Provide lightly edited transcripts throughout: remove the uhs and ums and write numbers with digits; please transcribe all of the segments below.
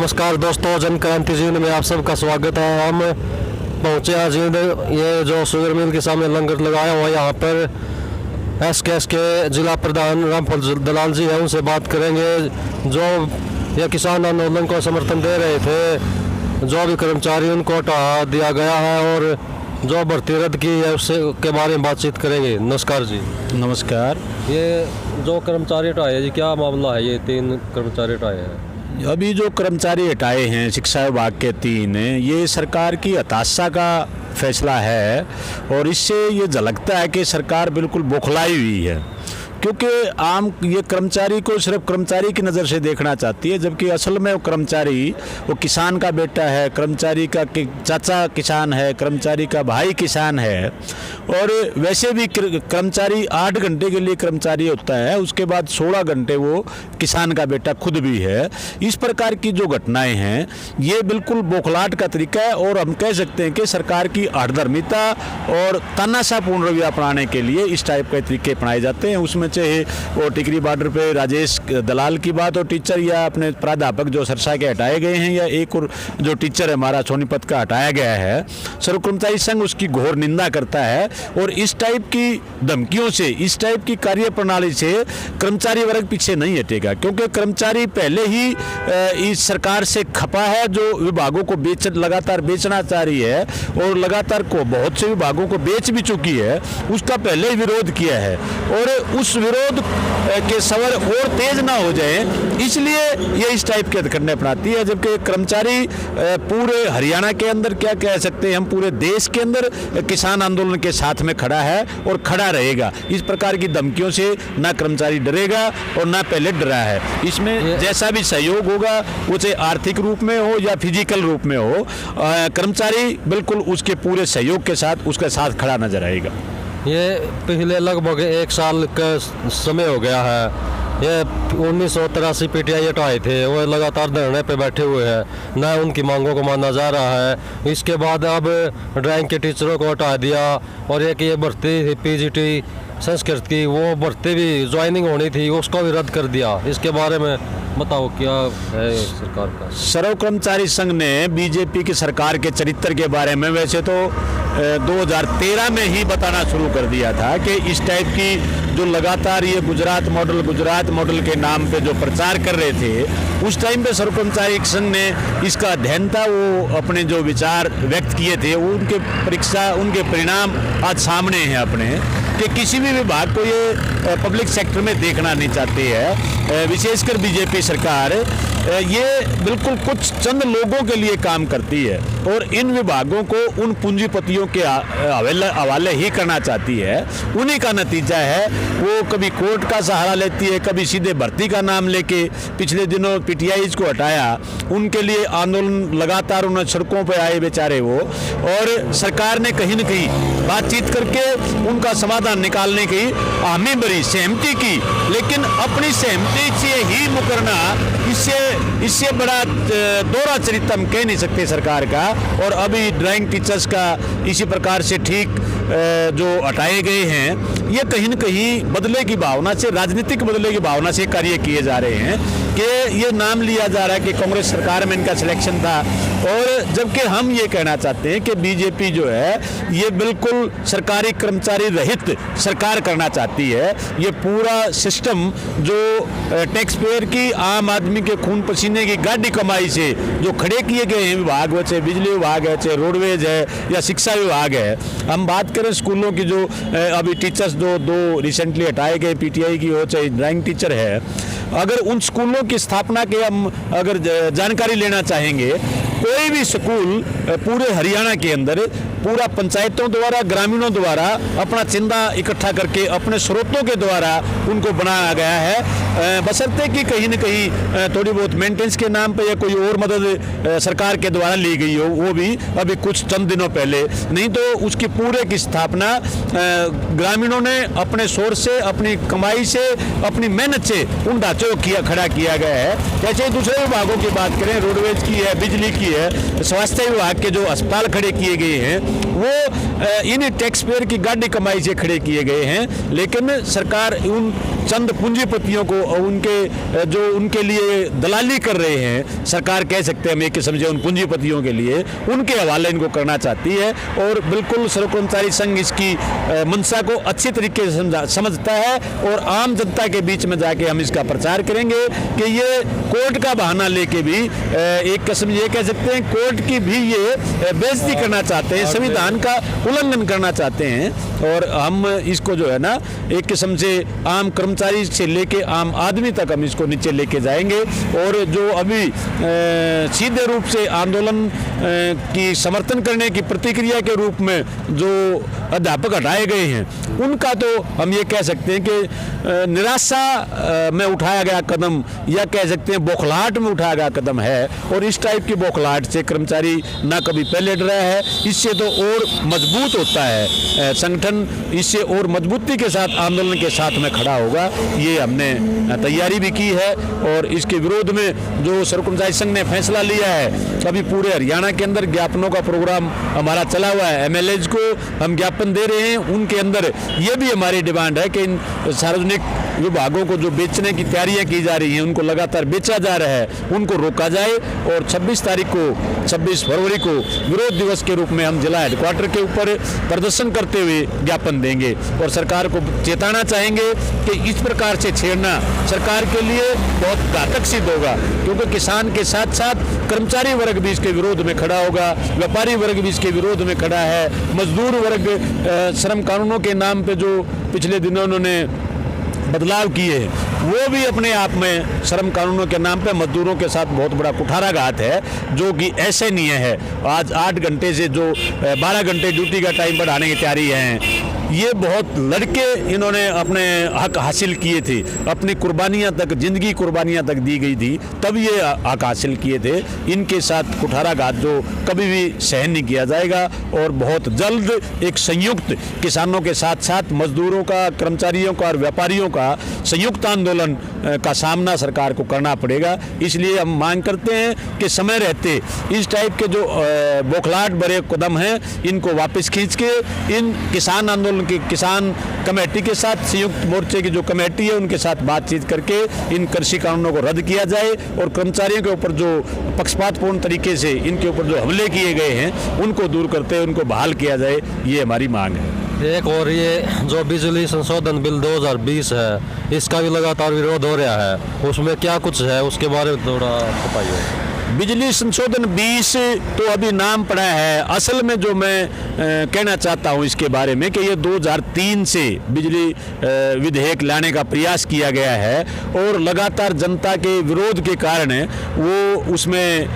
नमस्कार दोस्तों, जन क्रांति जीवन में आप सबका स्वागत है। हम पहुँचे आज ये जो शुगर मिल के सामने लंगर लगाया हुआ, यहाँ पर एसकेएस के जिला प्रधान रामफल दलाल जी हैं, उनसे बात करेंगे। जो ये किसान आंदोलन को समर्थन दे रहे थे, जो भी कर्मचारी उनको हटा दिया गया है और जो भर्ती रद्द की है उससे के बारे में बातचीत करेंगे। नमस्कार जी। नमस्कार। ये जो कर्मचारी हटाए हैं जी, क्या मामला है? ये 3 कर्मचारी हटाए हैं। अभी जो कर्मचारी हटाए हैं शिक्षा विभाग के 3, ये सरकार की हताशा का फैसला है और इससे ये झलकता है कि सरकार बिल्कुल बौखलाई हुई है, क्योंकि आम ये कर्मचारी को सिर्फ कर्मचारी की नज़र से देखना चाहती है, जबकि असल में वो कर्मचारी वो किसान का बेटा है, कर्मचारी का चाचा किसान है, कर्मचारी का भाई किसान है। और वैसे भी कर्मचारी 8 घंटे के लिए कर्मचारी होता है, उसके बाद 16 घंटे वो किसान का बेटा खुद भी है। इस प्रकार की जो घटनाएं हैं ये बिल्कुल बौखलाहट का तरीका है और हम कह सकते हैं कि सरकार की आठधर्मिता और तानाशाहपूर्ण रवैया अपनाने के लिए इस टाइप के तरीके अपनाए जाते हैं। उसमें चाहे वो टिकरी बॉर्डर पे राजेश दलाल की बात हो, टीचर या अपने प्राध्यापक जो सरसा के हटाए गए हैं, या एक और जो टीचर है हमारा सोनीपत का हटाया गया है, सर्व कर्मचारी संघ उसकी घोर निंदा करता है। और इस टाइप की धमकियों से, इस टाइप की कार्य प्रणाली से कर्मचारी वर्ग पीछे नहीं हटेगा, क्योंकि कर्मचारी पहले ही इस सरकार से खपा है, जो विभागों को लगातार बेचना चाह रही है और लगातार को बहुत से विभागों को बेच भी चुकी है, उसका पहले ही विरोध किया है। और उस विरोध के स्वर और तेज ना हो जाए, इसलिए ये इस टाइप के हथकंडे अपनाती है। जबकि कर्मचारी पूरे हरियाणा के अंदर, क्या कह सकते हैं हम, पूरे देश के अंदर किसान आंदोलन के साथ में खड़ा है और खड़ा रहेगा। इस प्रकार की धमकियों से ना कर्मचारी डरेगा और ना पहले डरा है। इसमें जैसा भी सहयोग होगा, वो चाहे आर्थिक रूप में हो या फिजिकल रूप में हो, कर्मचारी बिल्कुल उसके पूरे सहयोग के साथ उसके साथ खड़ा नजर आएगा। ये पिछले लगभग 1 साल का समय हो गया है। ये 1983 पीटीआई हटाए थे, वो लगातार धरने पे बैठे हुए हैं, न उनकी मांगों को माना जा रहा है। इसके बाद अब ड्राइंग के टीचरों को हटा दिया और एक ये भर्ती थी पीजीटी संस्कृत की, वो भर्ती भी ज्वाइनिंग होनी थी, उसको भी रद्द कर दिया। इसके बारे में बताओ क्या है सरकार का? सर्व कर्मचारी संघ ने बीजेपी की सरकार के चरित्र के बारे में वैसे तो 2013 में ही बताना शुरू कर दिया था कि इस टाइप की जो लगातार ये गुजरात मॉडल के नाम पे जो प्रचार कर रहे थे, उस टाइम पे सर्व कर्मचारी संघ ने इसका अध्ययन था, वो अपने जो विचार व्यक्त किए थे, उनके परिणाम आज सामने हैं अपने, कि किसी भी विभाग को ये पब्लिक सेक्टर में देखना नहीं चाहती है। विशेषकर बीजेपी सरकार ये बिल्कुल कुछ चंद लोगों के लिए काम करती है और इन विभागों को उन पूंजीपतियों के हवाले ही करना चाहती है। उन्हीं का नतीजा है वो कभी कोर्ट का सहारा लेती है, कभी सीधे भर्ती का नाम लेके पिछले दिनों पीटीआईज को हटाया, उनके लिए आंदोलन लगातार उन सड़कों पर आए बेचारे वो, और सरकार ने कहीं न कहीं बातचीत करके उनका समाधान निकालने की हामी भरी सहमति की, लेकिन अपनी सहमति से ही मुकरना, इससे बड़ा दोहरा चरित्र हम कह नहीं सकते सरकार का। और अभी ड्राइंग टीचर्स का इसी प्रकार से ठीक जो हटाए गए हैं, ये कहीं न कहीं बदले की भावना से, राजनीतिक बदले की भावना से कार्य किए जा रहे हैं कि ये नाम लिया जा रहा है कि कांग्रेस सरकार में इनका सिलेक्शन था, और जबकि हम ये कहना चाहते हैं कि बीजेपी जो है ये बिल्कुल सरकारी कर्मचारी रहित सरकार करना चाहती है। ये पूरा सिस्टम जो टैक्स पेयर की, आम आदमी के खून पसीने की गाढ़ी कमाई से जो खड़े किए गए हैं विभाग, चाहे बिजली विभाग है, चाहे रोडवेज है या शिक्षा विभाग है, हम बात करें स्कूलों की, जो अभी टीचर्स दो रिसेंटली हटाए गए पीटीआई की हो, चाहे ड्राइंग टीचर है, अगर उन स्कूलों की स्थापना के हम अगर जानकारी लेना चाहेंगे, कोई भी स्कूल पूरे हरियाणा के अंदर पूरा पंचायतों द्वारा, ग्रामीणों द्वारा अपना चंदा इकट्ठा करके अपने स्रोतों के द्वारा उनको बनाया गया है, बशर्ते कि कहीं न कहीं थोड़ी बहुत मेंटेनेंस के नाम पे या कोई और मदद सरकार के द्वारा ली गई हो, वो भी अभी कुछ चंद दिनों पहले, नहीं तो उसकी पूरे की स्थापना ग्रामीणों ने अपने सोर्स से, अपनी कमाई से, अपनी मेहनत से उन ढांचों जो खड़ा किया गया है। जैसे दूसरे विभागों की बात करें, रोडवेज की है, बिजली की है, स्वास्थ्य विभाग के जो अस्पताल खड़े किए गए हैं वो इन टैक्स पेयर की गाड़ी कमाई से खड़े किए गए हैं। लेकिन सरकार उन चंद पूंजीपतियों को उनके जो उनके लिए दलाली कर रहे हैं, सरकार कह सकते हैं हम एक किस्म से उन पूंजीपतियों के लिए, उनके हवाले इनको करना चाहती है। और बिल्कुल सड़क कर्मचारी संघ इसकी मंशा को अच्छी तरीके से समझता है और आम जनता के बीच में जाके हम इसका प्रचार करेंगे कि ये कोर्ट का बहाना लेके भी एक किस्म ये कह सकते हैं कोर्ट की भी ये बेइज्जती करना चाहते हैं, संविधान का उल्लंघन करना चाहते हैं। और हम इसको जो है ना एक किस्म से आम कर्मचारी से लेके आम आदमी तक हम इसको नीचे लेके जाएंगे। और जो अभी सीधे रूप से आंदोलन की समर्थन करने की प्रतिक्रिया के रूप में जो अध्यापक हटाए गए हैं, उनका तो हम ये कह सकते हैं कि निराशा में उठाया गया कदम या कह सकते हैं बौखलाहट में उठाया गया कदम है। और इस टाइप की बौखलाहट से कर्मचारी ना कभी पहले डरा है, इससे तो और मजबूत होता है संगठन, इससे और मजबूती के साथ आंदोलन के साथ में खड़ा होगा। ये हमने तैयारी भी की है। और इसके विरोध में जो सड़क कर्मचारी संघ ने फैसला लिया है, अभी पूरे हरियाणा के अंदर ज्ञापनों का प्रोग्राम हमारा चला हुआ है, MLAs को हम ज्ञापन दे रहे हैं। उनके अंदर ये भी हमारी डिमांड है कि इन सार्वजनिक विभागों को जो बेचने की तैयारियां की जा रही हैं, उनको लगातार बेचा जा रहा है, उनको रोका जाए। और 26 फरवरी को विरोध दिवस के रूप में हम जिला हेडक्वार्टर के ऊपर प्रदर्शन करते हुए ज्ञापन देंगे और सरकार को चेताना चाहेंगे कि इस प्रकार से छेड़ना सरकार के लिए बहुत घातक सिद्ध होगा। क्योंकि किसान के साथ साथ कर्मचारी वर्ग भी इसके विरोध में खड़ा होगा, व्यापारी वर्ग भी इसके विरोध में खड़ा है, मजदूर वर्ग श्रम कानूनों के नाम पे जो पिछले दिनों उन्होंने बदलाव किए वो भी अपने आप में श्रम कानूनों के नाम पे मजदूरों के साथ बहुत बड़ा कुठाराघात है, जो कि ऐसे नहीं है। आज 8 घंटे से जो 12 घंटे ड्यूटी का टाइम बढ़ाने की तैयारी है, ये बहुत लड़के इन्होंने अपने हक हासिल किए थे, अपनी कुर्बानियां तक, जिंदगी कुर्बानियां तक दी गई थी, तब ये हक हासिल किए थे। इनके साथ कुठाराघात जो कभी भी सहन नहीं किया जाएगा। और बहुत जल्द एक संयुक्त किसानों के साथ साथ मजदूरों का, कर्मचारियों का और व्यापारियों का संयुक्त आंदोलन का सामना सरकार को करना पड़ेगा। इसलिए हम मांग करते हैं कि समय रहते इस टाइप के जो बौखलाहट भरे कदम हैं, इनको वापस खींच के इन किसान आंदोलन की किसान कमेटी के साथ, संयुक्त मोर्चे की जो कमेटी है उनके साथ बातचीत करके इन कृषि कानूनों को रद्द किया जाए और कर्मचारियों के ऊपर जो पक्षपातपूर्ण तरीके से इनके ऊपर जो हमले किए गए हैं उनको दूर करते, उनको बहाल किया जाए। ये हमारी मांग है। एक और ये जो बिजली संशोधन बिल 2020 है, इसका भी लगातार विरोध हो रहा है, उसमें क्या कुछ है उसके बारे में थोड़ा बताइए। बिजली संशोधन 20 तो अभी नाम पड़ा है, असल में जो मैं कहना चाहता हूं इसके बारे में कि ये 2003 से बिजली विधेयक लाने का प्रयास किया गया है और लगातार जनता के विरोध के कारण वो उसमें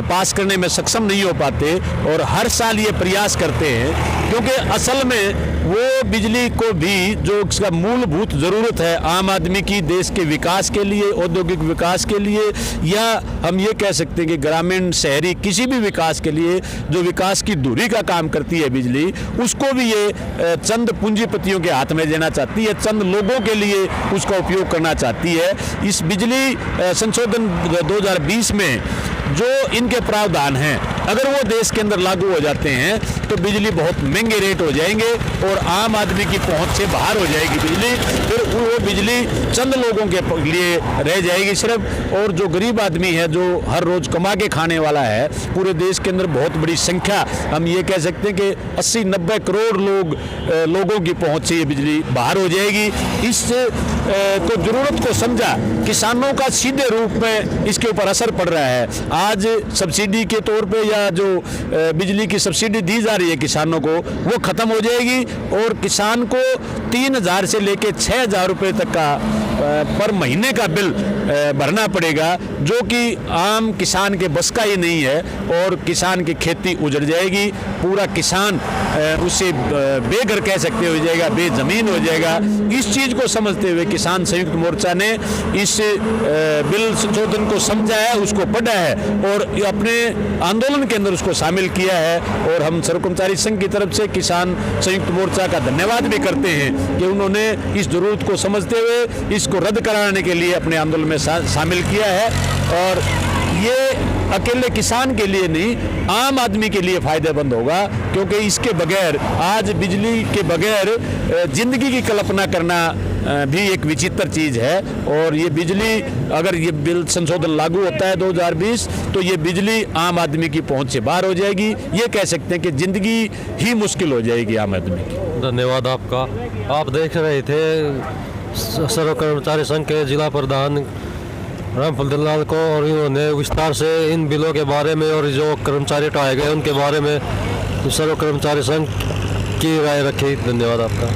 पास करने में सक्षम नहीं हो पाते और हर साल ये प्रयास करते हैं। क्योंकि असल में वो बिजली को भी जो उसका मूलभूत ज़रूरत है आम आदमी की, देश के विकास के लिए, औद्योगिक विकास के लिए, या हम ये कह सकते हैं कि ग्रामीण शहरी किसी भी विकास के लिए जो विकास की धुरी का काम करती है बिजली, उसको भी ये चंद पूंजीपतियों के हाथ में देना चाहती है, चंद लोगों के लिए उसका उपयोग करना चाहती है। इस बिजली संशोधन 2020 में जो इनके प्रावधान हैं, अगर वो देश के अंदर लागू हो जाते हैं तो बिजली बहुत महंगे रेट हो जाएंगे और आम आदमी की पहुंच से बाहर हो जाएगी बिजली। फिर वो बिजली चंद लोगों के लिए रह जाएगी सिर्फ, और जो गरीब आदमी है, जो हर रोज कमा के खाने वाला है, पूरे देश के अंदर बहुत बड़ी संख्या, हम ये कह सकते हैं कि 80-90 करोड़ लोगों की पहुंच से ये बिजली बाहर हो जाएगी। इससे तो जरूरत को समझा, किसानों का सीधे रूप में इसके ऊपर असर पड़ रहा है। आज सब्सिडी के तौर पे या जो बिजली की सब्सिडी दी जा रही है किसानों को, वो खत्म हो जाएगी और किसान को 3000 से लेके 6000 रुपये तक का पर महीने का बिल भरना पड़ेगा, जो कि आम किसान के बस का ही नहीं है और किसान की खेती उजड़ जाएगी। पूरा किसान उससे बेघर कह सकते हो जाएगा, बेजमीन हो जाएगा। इस चीज़ को समझते हुए किसान संयुक्त मोर्चा ने इस बिल संशोधन को समझा है, उसको पढ़ा है और अपने आंदोलन के अंदर उसको शामिल किया है। और हम सड़क कर्मचारी संघ की तरफ से किसान संयुक्त मोर्चा का धन्यवाद भी करते हैं कि उन्होंने इस जरूरत को समझते हुए इस इसको रद्द कराने के लिए अपने आंदोलन में शामिल किया है। और ये अकेले किसान के लिए नहीं, आम आदमी के लिए फायदेमंद होगा, क्योंकि इसके बगैर आज बिजली के बगैर जिंदगी की कल्पना करना भी एक विचित्र चीज़ है। और ये बिजली, अगर ये बिल संशोधन लागू होता है 2020, तो ये बिजली आम आदमी की पहुंच से बाहर हो जाएगी। ये कह सकते हैं कि जिंदगी ही मुश्किल हो जाएगी आम आदमी की। धन्यवाद आपका। आप देख रहे थे सर्व कर्मचारी संघ के जिला प्रधान रामफल दलाल को, और इन्होंने विस्तार से इन बिलों के बारे में और जो कर्मचारी हटाए गए उनके बारे में सर्व कर्मचारी संघ की राय रखी। धन्यवाद आपका।